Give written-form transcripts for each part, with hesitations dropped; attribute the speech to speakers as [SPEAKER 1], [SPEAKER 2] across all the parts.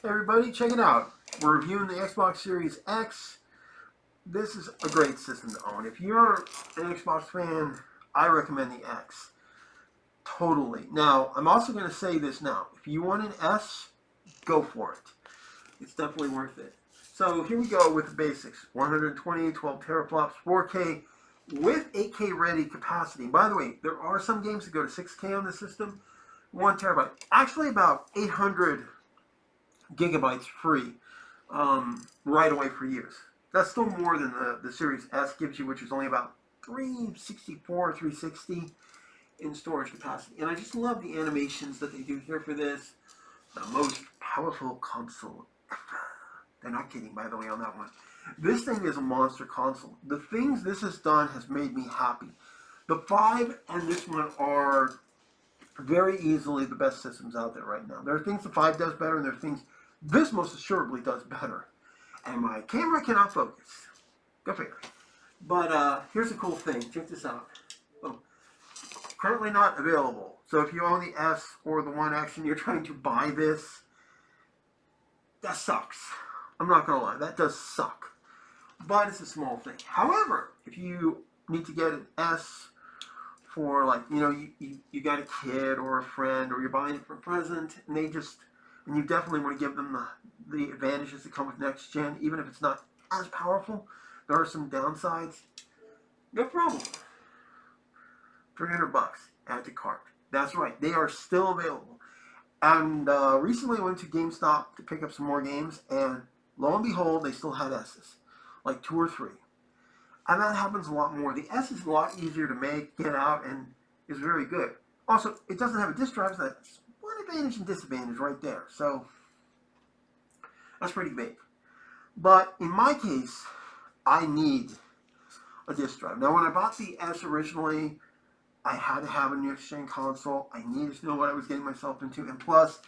[SPEAKER 1] Hey everybody, check it out. We're reviewing the Xbox Series X. This is a great system to own. If you're an Xbox fan, I recommend the X. Totally. Now, I'm also going to say this now. If you want an S, go for it. It's definitely worth it. So here we go with the basics. 120, 12 teraflops, 4K with 8K ready capacity. By the way, there are some games that go to 6K on the system. 1 terabyte. Actually about 800 gigabytes free right away for use. That's still more than the Series S gives you, which is only about 364, 360 in storage capacity. And I just love the animations that they do here for this. The most powerful console ever. They're not kidding, by the way, on that one. This thing is a monster console. The things this has done has made me happy. The 5 and this one are very easily the best systems out there right now. There are things the 5 does better, and there are things this most assuredly does better. And my camera cannot focus. Go figure. But here's a cool thing. Check this out. Oh, currently not available. So if you own the S or the 1X and you're trying to buy this, that sucks. I'm not going to lie. That does suck. But it's a small thing. However, if you need to get an S for, like, you got a kid or a friend, or you're buying it for a present, and you definitely want to give them the advantages that come with next gen, even if it's not as powerful. There are some downsides. No problem. $300. Add to cart. That's right. They are still available. And recently I went to GameStop to pick up some more games, and lo and behold, they still had S's. Like 2 or 3. And that happens a lot more. The S is a lot easier to make, get out, and is very good. Also, it doesn't have a disk drive, so that's one advantage and disadvantage right there. So, that's pretty big. But in my case, I need a disk drive. Now, when I bought the S originally, I had to have a next-gen console. I needed to know what I was getting myself into. And plus,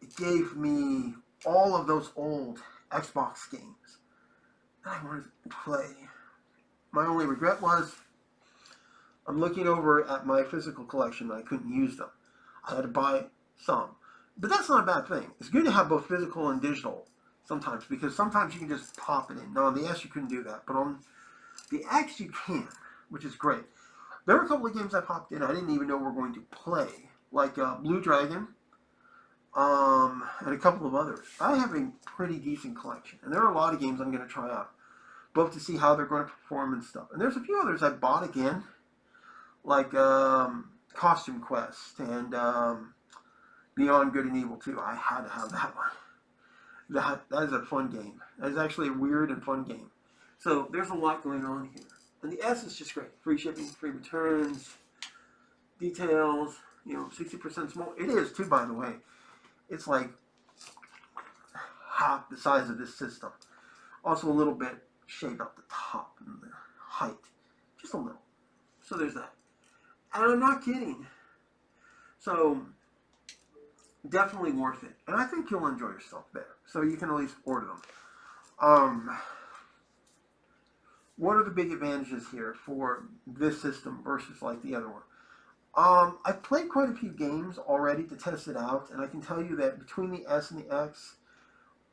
[SPEAKER 1] it gave me all of those old Xbox games that I wanted to play. My only regret was I'm looking over at my physical collection and I couldn't use them. I had to buy some. But that's not a bad thing. It's good to have both physical and digital sometimes, because sometimes you can just pop it in. Now, on the S, you couldn't do that. But on the X, you can, which is great. There were a couple of games I popped in I didn't even know were going to play, like Blue Dragon, and a couple of others. I have a pretty decent collection, and there are a lot of games I'm going to try out, both to see how they're going to perform and stuff. And there's a few others I bought again, like Costume Quest and Beyond Good and Evil 2. I had to have that one. That is a fun game. That is actually a weird and fun game. So there's a lot going on here. And the S is just great. Free shipping, free returns, details, 60% small. It is too, by the way. It's like half the size of this system. Also a little bit shaved up the top and the height. Just a little. So there's that. And I'm not kidding. So definitely worth it. And I think you'll enjoy yourself there. So you can at least order them. What are the big advantages here for this system versus like the other one? I've played quite a few games already to test it out, and I can tell you that between the S and the X,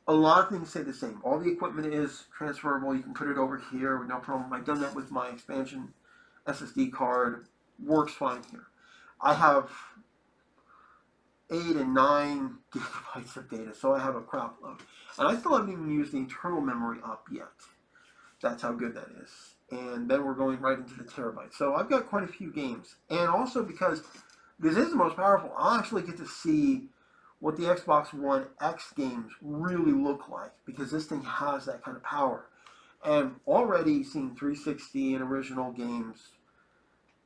[SPEAKER 1] a lot of things stay the same. All the equipment is transferable. You can put it over here with no problem. I've done that with my expansion SSD card. Works fine here. I have 8 and 9 gigabytes of data, so I have a crap load. And I still haven't even used the internal memory up yet. That's how good that is. And then we're going right into the terabyte. So I've got quite a few games. And also because this is the most powerful, I'll actually get to see what the Xbox One X games really look like, because this thing has that kind of power. And already seeing 360 and original games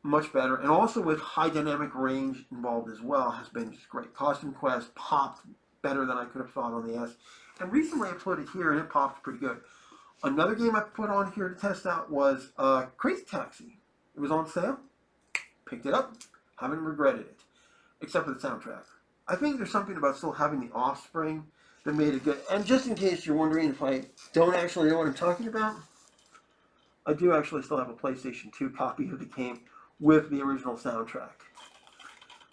[SPEAKER 1] much better. And also with high dynamic range involved as well has been just great. Costume Quest popped better than I could have thought on the S. And recently I put it here and it popped pretty good. Another game I put on here to test out was Crazy Taxi. It was on sale. Picked it up. Haven't regretted it. Except for the soundtrack. I think there's something about still having the Offspring that made it good. And just in case you're wondering if I don't actually know what I'm talking about, I do actually still have a PlayStation 2 copy of the game with the original soundtrack.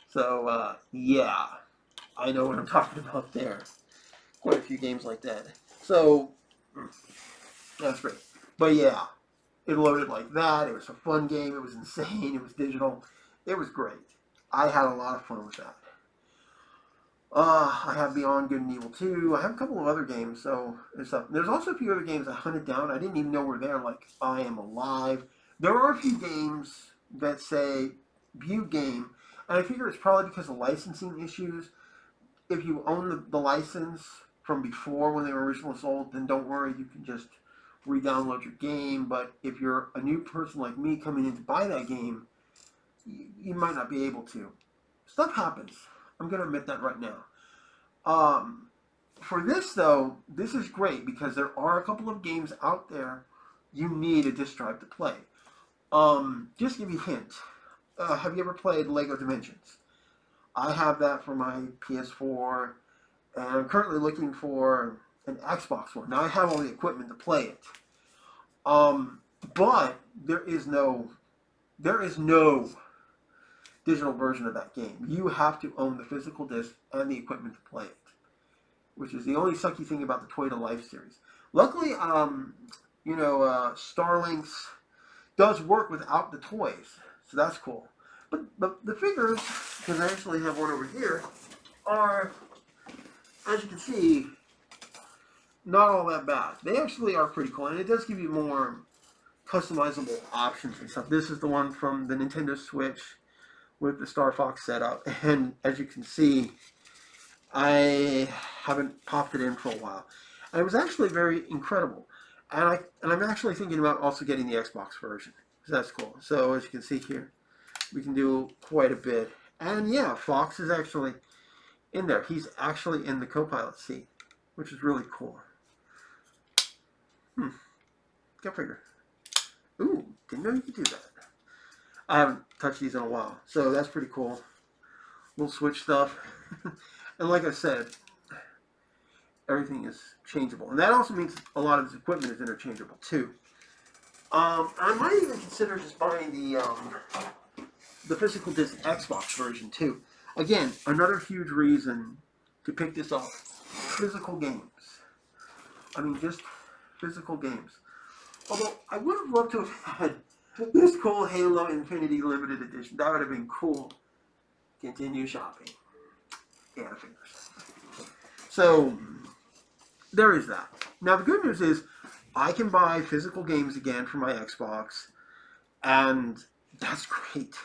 [SPEAKER 1] So, yeah. I know what I'm talking about there. quite a few games like that. So that's great. But yeah, it loaded like that. It was a fun game. It was insane. It was digital. It was great. I had a lot of fun with that. I have Beyond Good and Evil 2. I have a couple of other games, so there's also a few other games I hunted down. I didn't even know were there, like I Am Alive. There are a few games that say view game, and I figure it's probably because of licensing issues. If you own the license from before when they were originally sold, then don't worry, you can just re-download your game. But if you're a new person like me coming in to buy that game, you might not be able to. Stuff happens. I'm going to admit that right now. For this, though, this is great because there are a couple of games out there you need a disk drive to play. Just to give you a hint. Have you ever played Lego Dimensions? I have that for my PS4, and I'm currently looking for an Xbox one. Now, I have all the equipment to play it. But there is no digital version of that game. You have to own the physical disc and the equipment to play it, which is the only sucky thing about the Toy to Life series. Luckily, Starlinks does work without the toys, so that's cool. But the figures, because I actually have one over here, are, as you can see, not all that bad. They actually are pretty cool, and it does give you more customizable options and stuff. This is the one from the Nintendo Switch with the Star Fox setup, and as you can see, I haven't popped it in for a while, and it was actually very incredible. And I'm actually thinking about also getting the Xbox version, so that's cool. So as you can see here, we can do quite a bit, and yeah, Fox is actually in there. He's actually in the co-pilot seat, which is really cool. Go figure. Ooh, didn't know you could do that. I haven't touched these in a while, so that's pretty cool. Little Switch stuff. And like I said, everything is changeable. And that also means a lot of this equipment is interchangeable, too. I might even consider just buying the physical disc Xbox version, too. Again, another huge reason to pick this up. Physical games. I mean, just physical games. Although, I would have loved to have had this cool Halo Infinity Limited Edition. That would have been cool. Continue shopping. Yeah, fingers. So, there is that. Now, the good news is, I can buy physical games again for my Xbox, and that's great.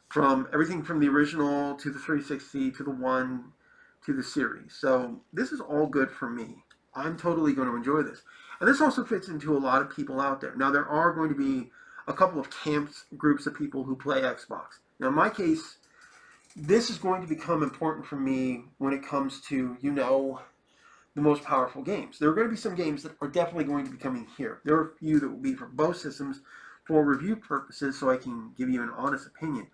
[SPEAKER 1] From everything from the original to the 360 to the One to the series. So, this is all good for me. I'm totally going to enjoy this. And this also fits into a lot of people out there. Now, there are going to be a couple of groups of people who play Xbox. Now, in my case, this is going to become important for me when it comes to, the most powerful games. There are going to be some games that are definitely going to be coming here. There are a few that will be for both systems for review purposes, so I can give you an honest opinion.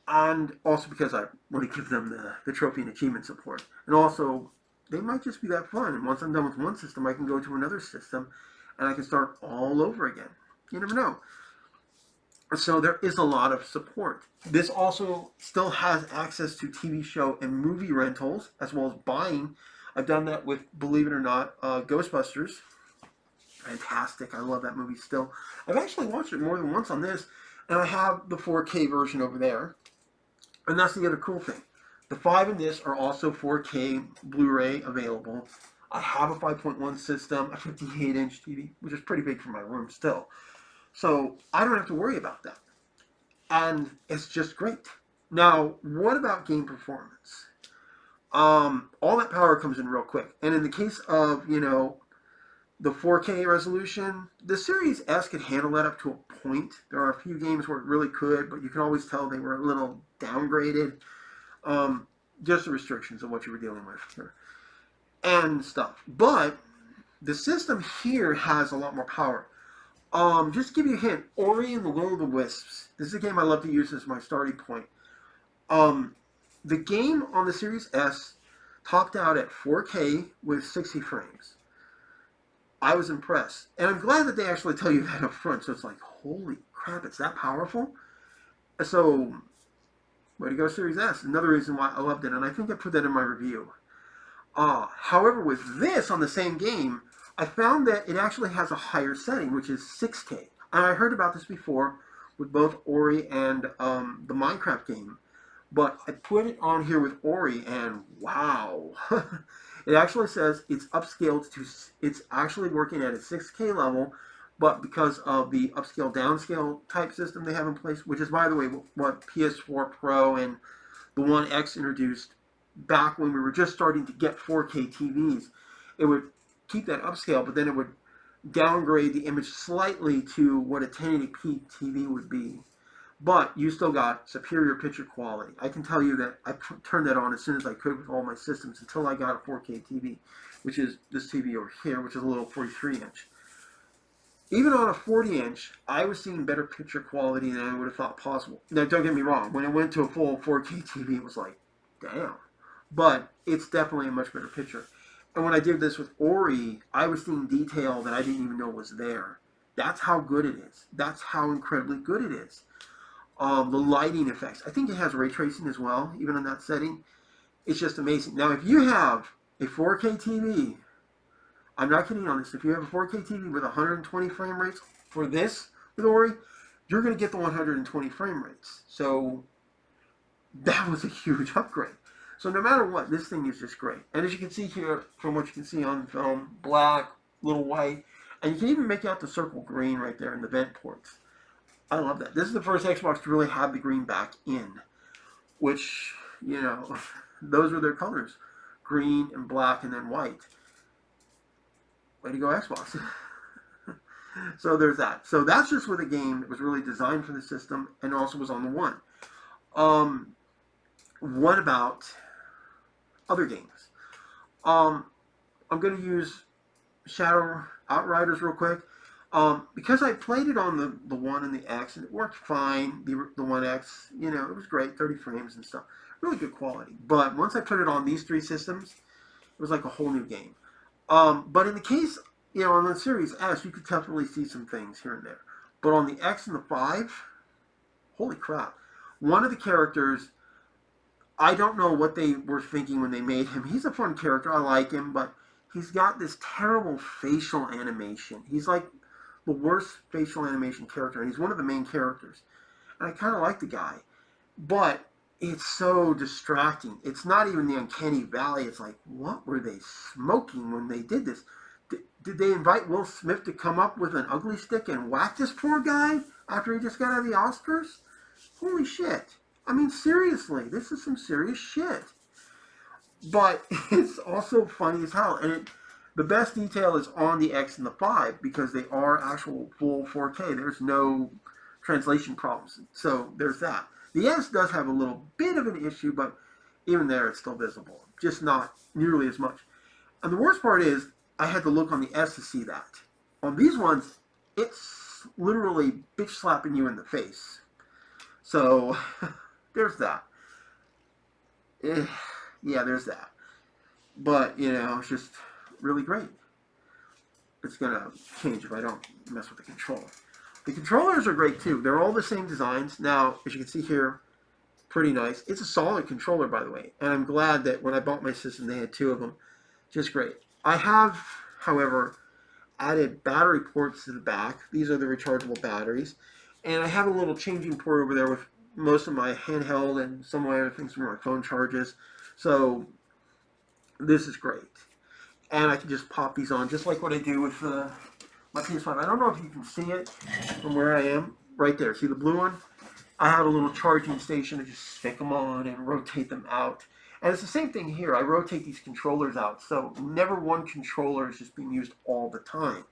[SPEAKER 1] And also because I want to give them the trophy and achievement support. And also, they might just be that fun. And once I'm done with one system, I can go to another system, and I can start all over again. You never know. So there is a lot of support. This also still has access to TV show and movie rentals, as well as buying. I've done that with, believe it or not, Ghostbusters. Fantastic. I love that movie still. I've actually watched it more than once on this, and I have the 4K version over there. And that's the other cool thing. The 5 and this are also 4K Blu-ray available. I have a 5.1 system, a 58-inch TV, which is pretty big for my room still. So I don't have to worry about that. And it's just great. Now, what about game performance? All that power comes in real quick. And in the case of, the 4K resolution, the Series S could handle that up to a point. There are a few games where it really could, but you can always tell they were a little downgraded. Just the restrictions of what you were dealing with and stuff. But the system here has a lot more power. Just to give you a hint, Ori and the Will of the Wisps. This is a game I love to use as my starting point. The game on the Series S topped out at 4K with 60 frames. I was impressed. And I'm glad that they actually tell you that up front. So it's like, holy crap, it's that powerful? So, way to go, Series S. Another reason why I loved it. And I think I put that in my review. However, with this on the same game, I found that it actually has a higher setting, which is 6K. And I heard about this before with both Ori and the Minecraft game. But I put it on here with Ori, and wow. It actually says it's upscaled to, it's actually working at a 6K level, but because of the upscale downscale type system they have in place, which is, by the way, what PS4 Pro and the One X introduced back when we were just starting to get 4K TVs, it would keep that upscale, but then it would downgrade the image slightly to what a 1080p TV would be. But you still got superior picture quality. I can tell you that I turned that on as soon as I could with all my systems until I got a 4K TV, which is this TV over here, which is a little 43-inch. Even on a 40-inch, I was seeing better picture quality than I would have thought possible. Now, don't get me wrong. When it went to a full 4K TV, it was like, damn. But it's definitely a much better picture. And when I did this with Ori, I was seeing detail that I didn't even know was there. That's how good it is. That's how incredibly good it is. The lighting effects. I think it has ray tracing as well, even on that setting. It's just amazing. Now, if you have a 4K TV, I'm not kidding on this, if you have a 4K TV with 120 frame rates for this with Ori, you're going to get the 120 frame rates. So that was a huge upgrade. So no matter what, this thing is just great. And as you can see here, from what you can see on film, black, little white, and you can even make out the circle green right there in the vent ports. I love that. This is the first Xbox to really have the green back in, which, you know, those were their colors. Green and black and then white. Way to go, Xbox. So there's that. So that's just with a game that was really designed for the system and also was on the One. What about other games? I'm going to use Shadow Outriders real quick. Because I played it on the One and the X, and it worked fine, the One X, you know, it was great, 30 frames and stuff. Really good quality. But once I put it on these three systems, it was like a whole new game. But in the case, you know, on the Series S, you could definitely see some things here and there. But on the X and the 5, holy crap. One of the characters, I don't know what they were thinking when they made him. He's a fun character, I like him, but he's got this terrible facial animation. He's like the worst facial animation character, and he's one of the main characters. And I kind of like the guy, but it's so distracting. It's not even the uncanny valley. It's like, what were they smoking when they did this? Did they invite Will Smith to come up with an ugly stick and whack this poor guy after he just got out of the Oscars? Holy shit. I mean, seriously, this is some serious shit. But it's also funny as hell, and the best detail is on the X and the 5 because they are actual full 4K. There's no translation problems. So there's that. The S does have a little bit of an issue, but even there it's still visible. Just not nearly as much. And the worst part is I had to look on the S to see that. On these ones, it's literally bitch slapping you in the face. So there's that. Yeah, there's that. But, you know, it's just really great. It's going to change if I don't mess with the controller. The controllers are great too. They're all the same designs. Now, as you can see here, pretty nice. It's a solid controller, by the way. And I'm glad that when I bought my system, they had two of them. Just great. I have, however, added battery ports to the back. These are the rechargeable batteries. And I have a little changing port over there with most of my handheld and some of my other things from my phone charges. So this is great. And I can just pop these on, just like what I do with my PS5. I don't know if you can see it from where I am. Right there. See the blue one? I have a little charging station to just stick them on and rotate them out. And it's the same thing here. I rotate these controllers out. So never one controller is just being used all the time.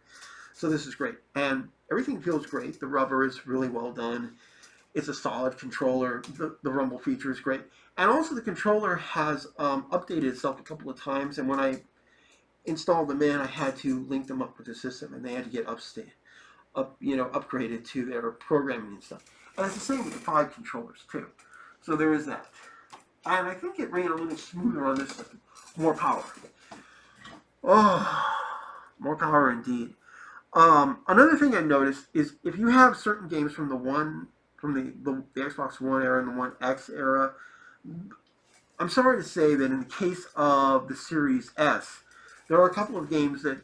[SPEAKER 1] So this is great. And everything feels great. The rubber is really well done. It's a solid controller. The rumble feature is great. And also the controller has updated itself a couple of times. And when I installed them in, I had to link them up with the system. And they had to get upgraded to their programming and stuff. And it's the same with the 5 controllers too. So there is that. And I think it ran a little smoother on this system. More power. Oh, more power indeed. Another thing I noticed is if you have certain games from the Xbox One era and the One X era, I'm sorry to say that in the case of the Series S, there are a couple of games that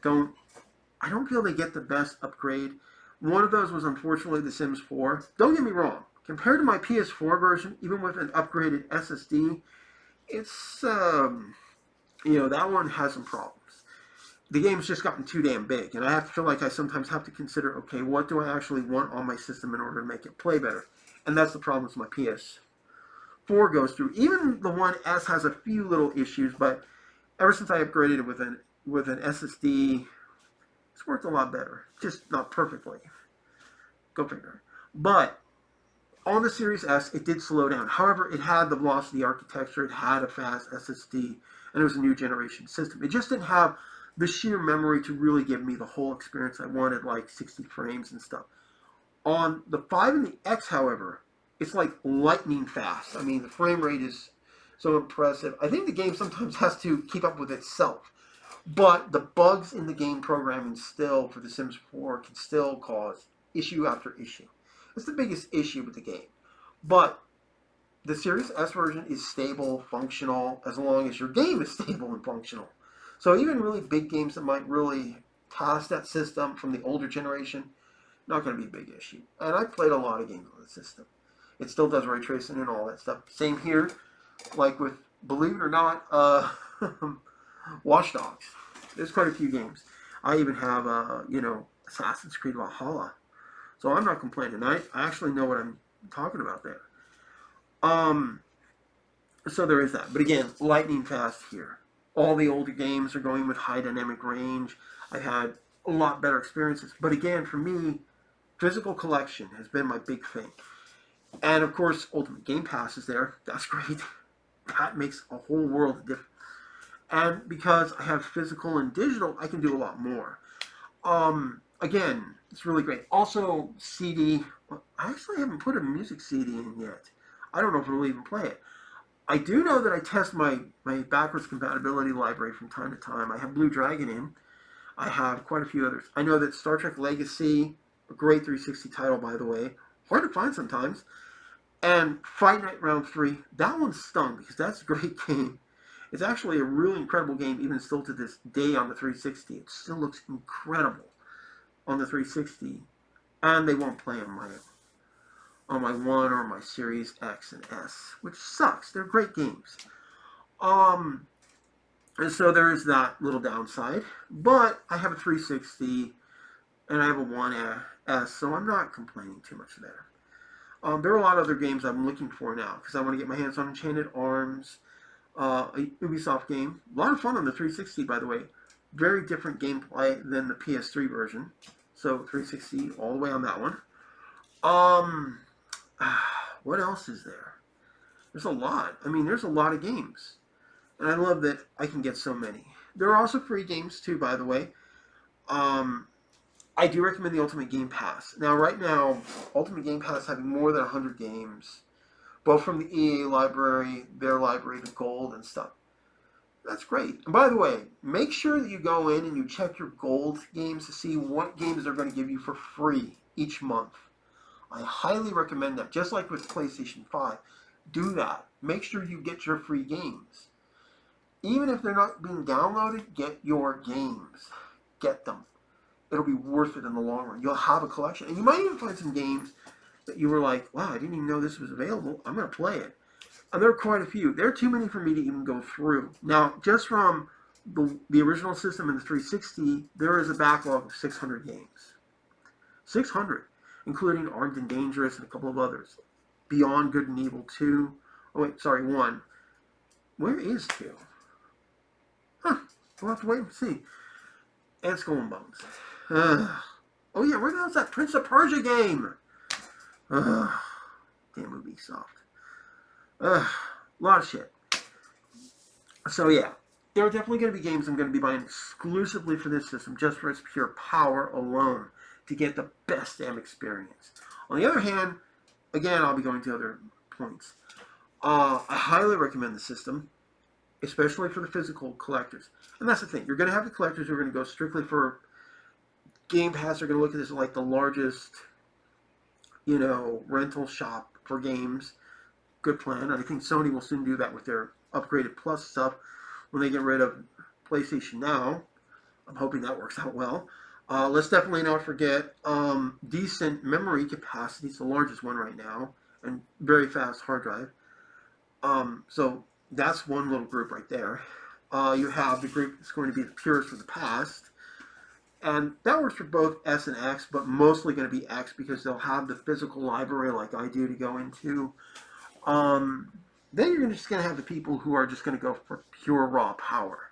[SPEAKER 1] I don't feel they get the best upgrade. One of those was unfortunately The Sims 4. Don't get me wrong. Compared to my PS4 version, even with an upgraded SSD, it's, that one has some problems. The game's just gotten too damn big, and I have to feel like I sometimes have to consider, okay, what do I actually want on my system in order to make it play better? And that's the problems my PS4 goes through. Even the One S has a few little issues, but ever since I upgraded it with an SSD, it's worked a lot better. Just not perfectly. Go figure. But on the Series S, it did slow down. However, it had the velocity architecture, it had a fast SSD, and it was a new generation system. It just didn't have the sheer memory to really give me the whole experience I wanted, like 60 frames and stuff. On the 5 and the X, however, it's like lightning fast. I mean, the frame rate is so impressive. I think the game sometimes has to keep up with itself. But the bugs in the game programming still for The Sims 4 can still cause issue after issue. That's the biggest issue with the game. But the Series S version is stable, functional, as long as your game is stable and functional. So even really big games that might really task that system from the older generation, not going to be a big issue. And I've played a lot of games on the system. It still does ray tracing and all that stuff. Same here, like with, believe it or not, Watch Dogs. There's quite a few games. I even have, Assassin's Creed Valhalla. So I'm not complaining. I actually know what I'm talking about there. So there is that. But again, lightning fast here. All the older games are going with high dynamic range. I've had a lot better experiences. But again, for me, physical collection has been my big thing. And of course, Ultimate Game Pass is there. That's great. That makes a whole world of difference. And because I have physical and digital, I can do a lot more. Again, it's really great. Also, CD. I actually haven't put a music CD in yet. I don't know if it'll even play it. I do know that I test my backwards compatibility library from time to time. I have Blue Dragon in. I have quite a few others. I know that Star Trek Legacy, a great 360 title, by the way, hard to find sometimes, and Fight Night Round 3, that one stung because that's a great game. It's actually a really incredible game, even still to this day on the 360. It still looks incredible on the 360, and they won't play on my One or my Series X and S, which sucks. They're great games. And so there is that little downside, but I have a 360 and I have a One S, so I'm not complaining too much there. There are a lot of other games I'm looking for now because I want to get my hands on Enchanted Arms, a Ubisoft game. A lot of fun on the 360, by the way. Very different gameplay than the PS3 version. So 360 all the way on that one. What else is there? There's a lot. I mean, there's a lot of games. And I love that I can get so many. There are also free games too, by the way. I do recommend the Ultimate Game Pass. Now, right now, Ultimate Game Pass having more than 100 games, both from the EA library, their library, the Gold and stuff. That's great. And by the way, make sure that you go in and you check your Gold games to see what games they're going to give you for free each month. I highly recommend that. Just like with PlayStation 5, do that. Make sure you get your free games. Even if they're not being downloaded, get your games. Get them. It'll be worth it in the long run. You'll have a collection. And you might even find some games that you were like, wow, I didn't even know this was available. I'm going to play it. And there are quite a few. There are too many for me to even go through. Now, just from the original system and the 360, there is a backlog of 600 games. 600, including Armed and Dangerous and a couple of others. Beyond Good and Evil 2. Oh, wait, sorry, 1. Where is 2? Huh, we'll have to wait and see. And Skull and Bones. Oh yeah, where the hell's that Prince of Persia game? Damn Ubisoft. A lot of shit. So yeah, there are definitely going to be games I'm going to be buying exclusively for this system, just for its pure power alone, to get the best damn experience. On the other hand, again, I'll be going to other points. I highly recommend the system, especially for the physical collectors. And that's the thing. You're going to have the collectors who are going to go strictly for Game Pass. Are going to look at this like the largest, rental shop for games. Good plan. And I think Sony will soon do that with their upgraded Plus stuff when they get rid of PlayStation Now. I'm hoping that works out well. Let's definitely not forget decent memory capacity. It's the largest one right now, and very fast hard drive. So that's one little group right there. You have the group that's going to be the purists of the past, and that works for both S and X, but mostly going to be X because they'll have the physical library like I do to go into. Um, then you're just going to have the people who are just going to go for pure raw power.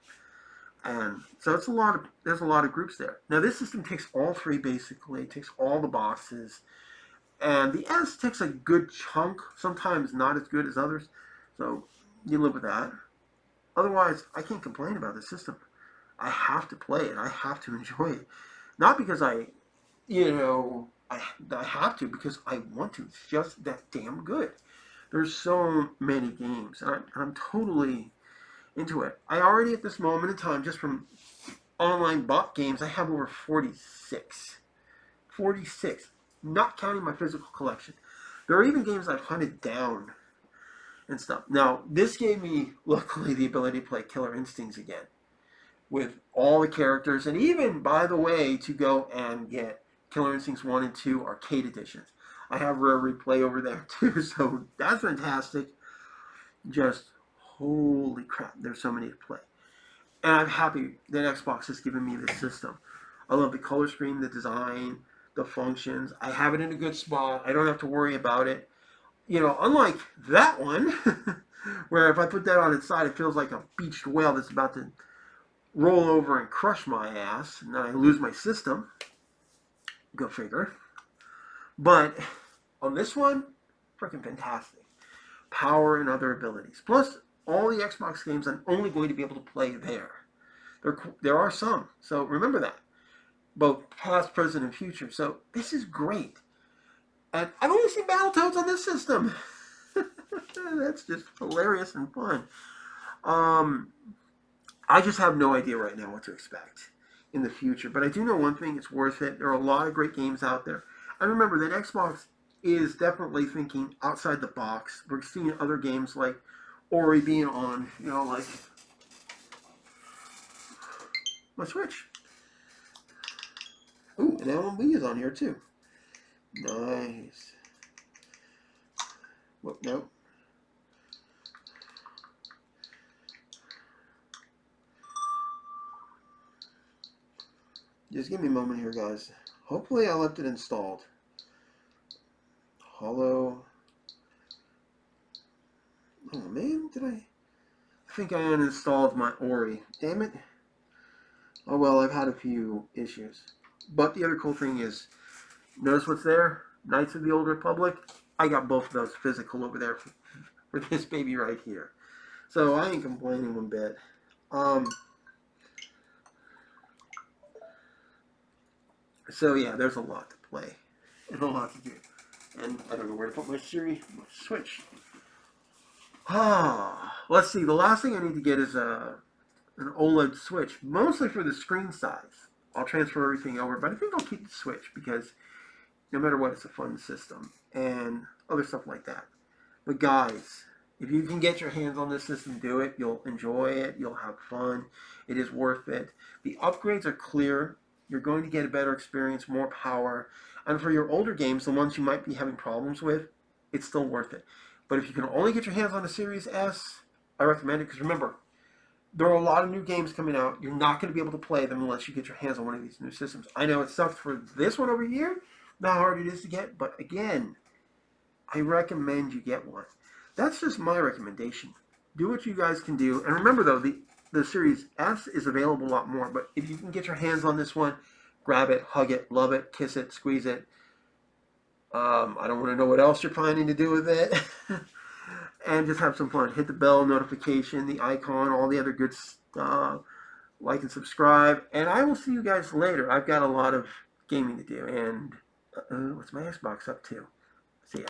[SPEAKER 1] And so there's a lot of groups there. Now this system takes all three basically. It takes all the boxes. And the S takes a good chunk, sometimes not as good as others. So you live with that. Otherwise, I can't complain about the system. I have to play it. I have to enjoy it. Not because I have to, because I want to. It's just that damn good. There's so many games, and I'm totally into it. I already, at this moment in time, just from online bought games, I have over 46. 46. Not counting my physical collection. There are even games I've hunted down and stuff. Now, this gave me, luckily, the ability to play Killer Instincts again with all the characters, and even, by the way, to go and get Killer Instincts 1 and 2 arcade editions. I have Rare Replay over there, too, so that's fantastic. Just, holy crap, there's so many to play. And I'm happy that Xbox has given me this system. I love the color scheme, the design, the functions. I have it in a good spot. I don't have to worry about it. Unlike that one, where if I put that on its side, it feels like a beached whale that's about to roll over and crush my ass, and then I lose my system. Go figure. But on this one, freaking fantastic. Power and other abilities. Plus, all the Xbox games I'm only going to be able to play there. There are some, so remember that. Both past, present, and future. So this is great. And I've only seen Battletoads on this system. That's just hilarious and fun. I just have no idea right now what to expect in the future. But I do know one thing, it's worth it. There are a lot of great games out there. And remember that Xbox is definitely thinking outside the box. We're seeing other games like Ori being on, like my Switch. Ooh, and Alan Wii is on here too. Nice. Whoop, nope. Just give me a moment here, guys. Hopefully I left it installed. Hollow. Oh man, I think I uninstalled my Ori. Damn it. Oh well, I've had a few issues. But the other cool thing is, notice what's there? Knights of the Old Republic. I got both of those physical over there for this baby right here. So I ain't complaining one bit. So yeah, there's a lot to play and a lot to do. And I don't know where to put my Switch. Let's see. The last thing I need to get is an OLED Switch, mostly for the screen size. I'll transfer everything over, but I think I'll keep the Switch because no matter what, it's a fun system and other stuff like that. But guys, if you can get your hands on this system, do it. You'll enjoy it. You'll have fun. It is worth it. The upgrades are clear. You're going to get a better experience, more power. And for your older games, the ones you might be having problems with, it's still worth it. But if you can only get your hands on the Series S, I recommend it because remember, there are a lot of new games coming out. You're not going to be able to play them unless you get your hands on one of these new systems. I know it sucks for this one over here, not how hard it is to get, but again, I recommend you get one. That's just my recommendation. Do what you guys can do. And remember though, the Series S is available a lot more, but if you can get your hands on this one, grab it, hug it, love it, kiss it, squeeze it. I don't want to know what else you're planning to do with it. And just have some fun. Hit the bell notification, the icon, all the other good stuff. Like and subscribe. And I will see you guys later. I've got a lot of gaming to do. And what's my Xbox up to?